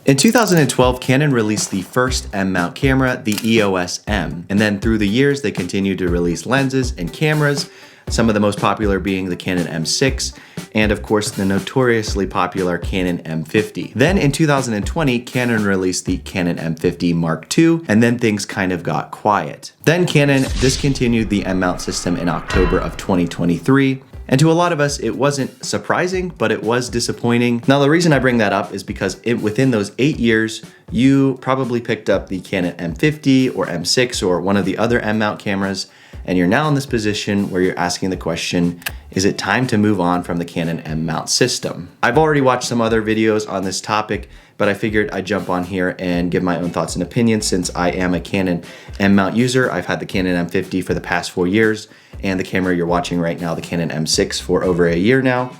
In 2012, Canon released the first M-mount camera, the EOS M, and then through the years they continued to release lenses and cameras, some of the most popular being the Canon M6, and of course the notoriously popular Canon M50. Then in 2020, Canon released the Canon M50 Mark II, and then things kind of got quiet. Then Canon discontinued the M-mount system in October of 2023, and to a lot of us, it wasn't surprising, but it was disappointing. Now, the reason I bring that up is because within those 8 years, you probably picked up the Canon M50 or M6 or one of the other M-mount cameras, and you're now in this position where you're asking the question, is it time to move on from the Canon M-mount system? I've already watched some other videos on this topic, but I figured I'd jump on here and give my own thoughts and opinions since I am a Canon M-mount user. I've had the Canon M50 for the past 4 years, and the camera you're watching right now, the Canon M6, for over a year now.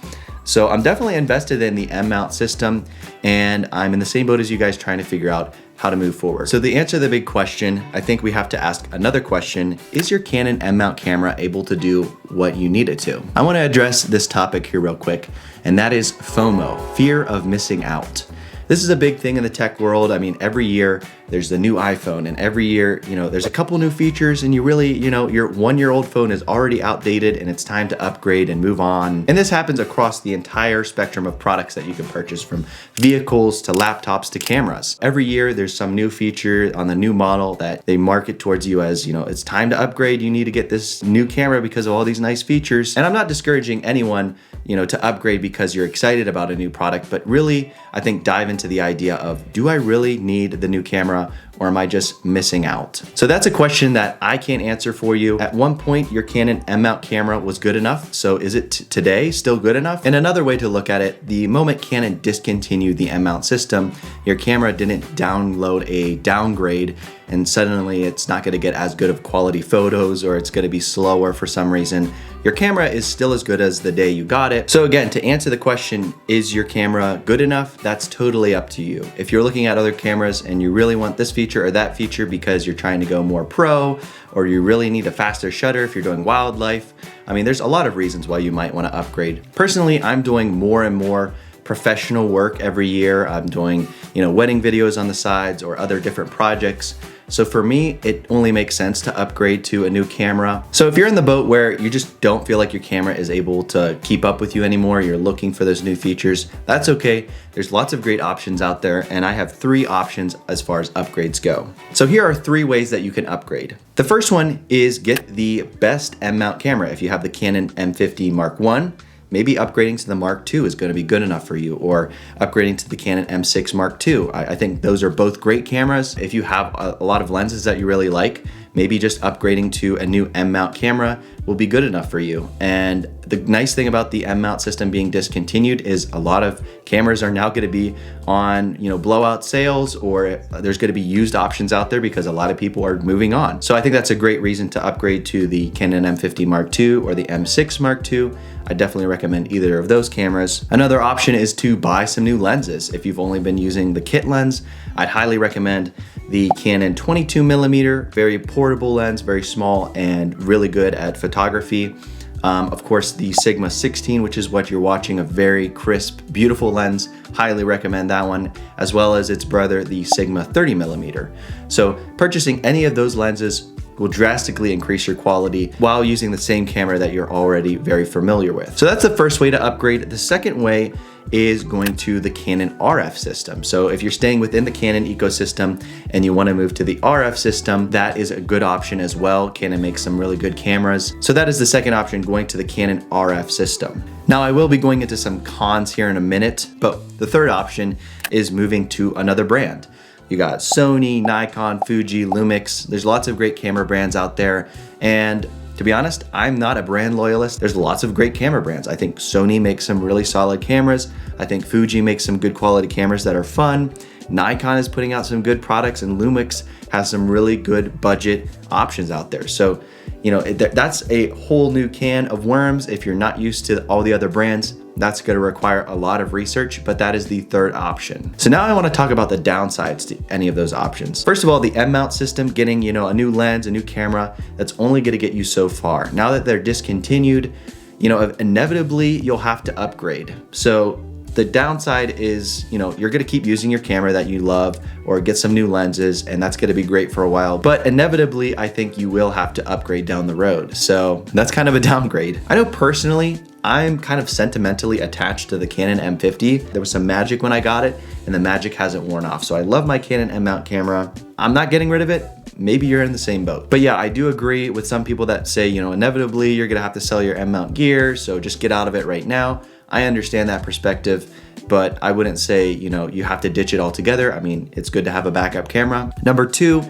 So I'm definitely invested in the M-mount system, and I'm in the same boat as you guys trying to figure out how to move forward. So the answer to the big question, I think we have to ask another question. Is your Canon M-mount camera able to do what you need it to? I want to address this topic here real quick, and that is FOMO, fear of missing out. This is a big thing in the tech world. I mean, every year there's the new iPhone, and every year, there's a couple new features, and you really, your 1-year-old phone is already outdated and it's time to upgrade and move on. And this happens across the entire spectrum of products that you can purchase, from vehicles to laptops to cameras. Every year there's some new feature on the new model that they market towards you as, it's time to upgrade. You need to get this new camera because of all these nice features. And I'm not discouraging anyone, to upgrade because you're excited about a new product, but really, I think dive into the idea of, do I really need the new camera, or am I just missing out? So that's a question that I can't answer for you. At one point, your Canon M-mount camera was good enough. So is it today still good enough? And another way to look at it, the moment Canon discontinued the M-mount system, your camera didn't download a downgrade, and suddenly it's not gonna get as good of quality photos, or it's gonna be slower for some reason. Your camera is still as good as the day you got it. So again, to answer the question, is your camera good enough? That's totally up to you. If you're looking at other cameras and you really want this feature or that feature because you're trying to go more pro, or you really need a faster shutter if you're doing wildlife, I mean, there's a lot of reasons why you might wanna upgrade. Personally, I'm doing more and more professional work every year. I'm doing, wedding videos on the sides or other different projects. So for me, it only makes sense to upgrade to a new camera. So if you're in the boat where you just don't feel like your camera is able to keep up with you anymore, you're looking for those new features, that's okay. There's lots of great options out there, and I have 3 options as far as upgrades go. So here are 3 ways that you can upgrade. The first one is get the best M-mount camera. If you have the Canon M50 Mark I, maybe upgrading to the Mark II is going to be good enough for you, or upgrading to the Canon M6 Mark II. I think those are both great cameras. If you have a lot of lenses that you really like, maybe just upgrading to a new M-mount camera will be good enough for you. And the nice thing about the M-mount system being discontinued is a lot of cameras are now going to be on, blowout sales, or there's going to be used options out there because a lot of people are moving on. So I think that's a great reason to upgrade to the Canon M50 Mark II or the M6 Mark II. I definitely recommend either of those cameras. Another option is to buy some new lenses. If you've only been using the kit lens, I'd highly recommend the Canon 22mm, very portable lens, very small and really good at photography. Of course, the Sigma 16, which is what you're watching, a very crisp, beautiful lens. Highly recommend that one, as well as its brother, the Sigma 30mm. So purchasing any of those lenses will drastically increase your quality while using the same camera that you're already very familiar with. So that's the first way to upgrade. The second way is going to the Canon RF system. So if you're staying within the Canon ecosystem and you want to move to the RF system, that is a good option as well. Canon makes some really good cameras. So that is the second option, going to the Canon RF system. Now I will be going into some cons here in a minute, but the third option is moving to another brand. You got Sony, Nikon, Fuji, Lumix. There's lots of great camera brands out there. And to be honest, I'm not a brand loyalist. There's lots of great camera brands. I think Sony makes some really solid cameras. I think Fuji makes some good quality cameras that are fun. Nikon is putting out some good products, and Lumix has some really good budget options out there. So, that's a whole new can of worms. If you're not used to all the other brands, that's going to require a lot of research, but that is the third option. So now I want to talk about the downsides to any of those options. First of all, the M-mount system, getting, a new lens, a new camera, that's only going to get you so far. Now that they're discontinued, inevitably you'll have to upgrade. So The downside is, you know, you're gonna keep using your camera that you love or get some new lenses, and that's gonna be great for a while. But inevitably, I think you will have to upgrade down the road. So that's kind of a downgrade. I know personally, I'm kind of sentimentally attached to the Canon M50. There was some magic when I got it, and the magic hasn't worn off. So I love my Canon M-mount camera. I'm not getting rid of it. Maybe you're in the same boat. But yeah, I do agree with some people that say, you know, inevitably you're gonna have to sell your M-mount gear, so just get out of it right now. I understand that perspective, but I wouldn't say, you know, you have to ditch it altogether. I mean, it's good to have a backup camera. Number two,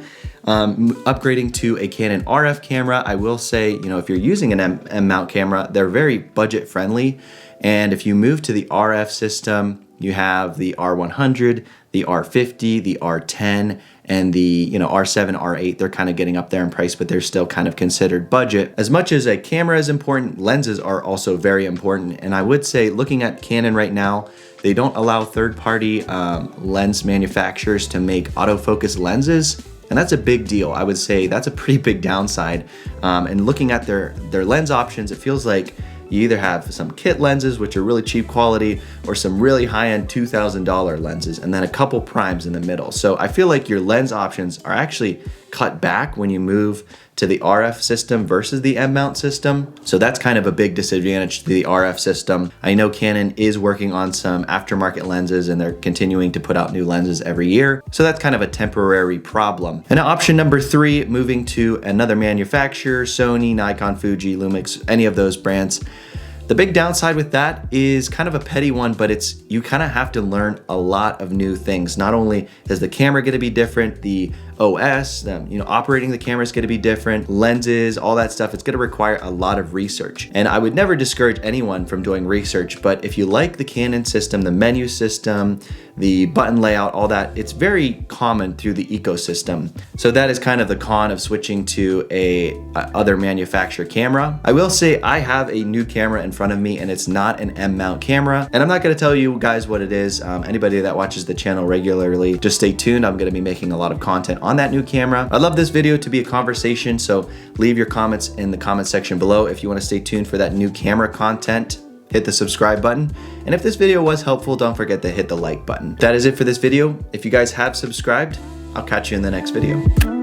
upgrading to a Canon RF camera. I will say, you know, if you're using an M-mount camera, they're very budget friendly. And if you move to the RF system, you have the R100, the R50, the R10, and the, you know, R7, R8. They're kind of getting up there in price, but they're still kind of considered budget. As much as a camera is important, lenses are also very important. And I would say, looking at Canon right now, they don't allow third-party lens manufacturers to make autofocus lenses. And that's a big deal. I would say that's a pretty big downside. And looking at their lens options, it feels like you either have some kit lenses, which are really cheap quality, or some really high-end $2,000 lenses, and then a couple primes in the middle. So I feel like your lens options are actually cut back when you move to the RF system versus the M-mount system. So that's kind of a big disadvantage to the RF system. I know Canon is working on some aftermarket lenses, and they're continuing to put out new lenses every year. So that's kind of a temporary problem. And option number three, moving to another manufacturer, Sony, Nikon, Fuji, Lumix, any of those brands. The big downside with that is kind of a petty one, but it's, you kind of have to learn a lot of new things. Not only is the camera going to be different, the OS, you know, operating the camera is going to be different, lenses, all that stuff. It's going to require a lot of research. And I would never discourage anyone from doing research, but if you like the Canon system, the menu system, the button layout, all that, it's very common through the ecosystem. So that is kind of the con of switching to a other manufacturer camera. I will say I have a new camera in front of me, and it's not an M-mount camera. And I'm not gonna tell you guys what it is. Anybody that watches the channel regularly, just stay tuned. I'm gonna be making a lot of content on that new camera. I'd love this video to be a conversation, so leave your comments in the comment section below. If you wanna stay tuned for that new camera content, hit the subscribe button. And if this video was helpful, don't forget to hit the like button. That is it for this video. If you guys have subscribed, I'll catch you in the next video.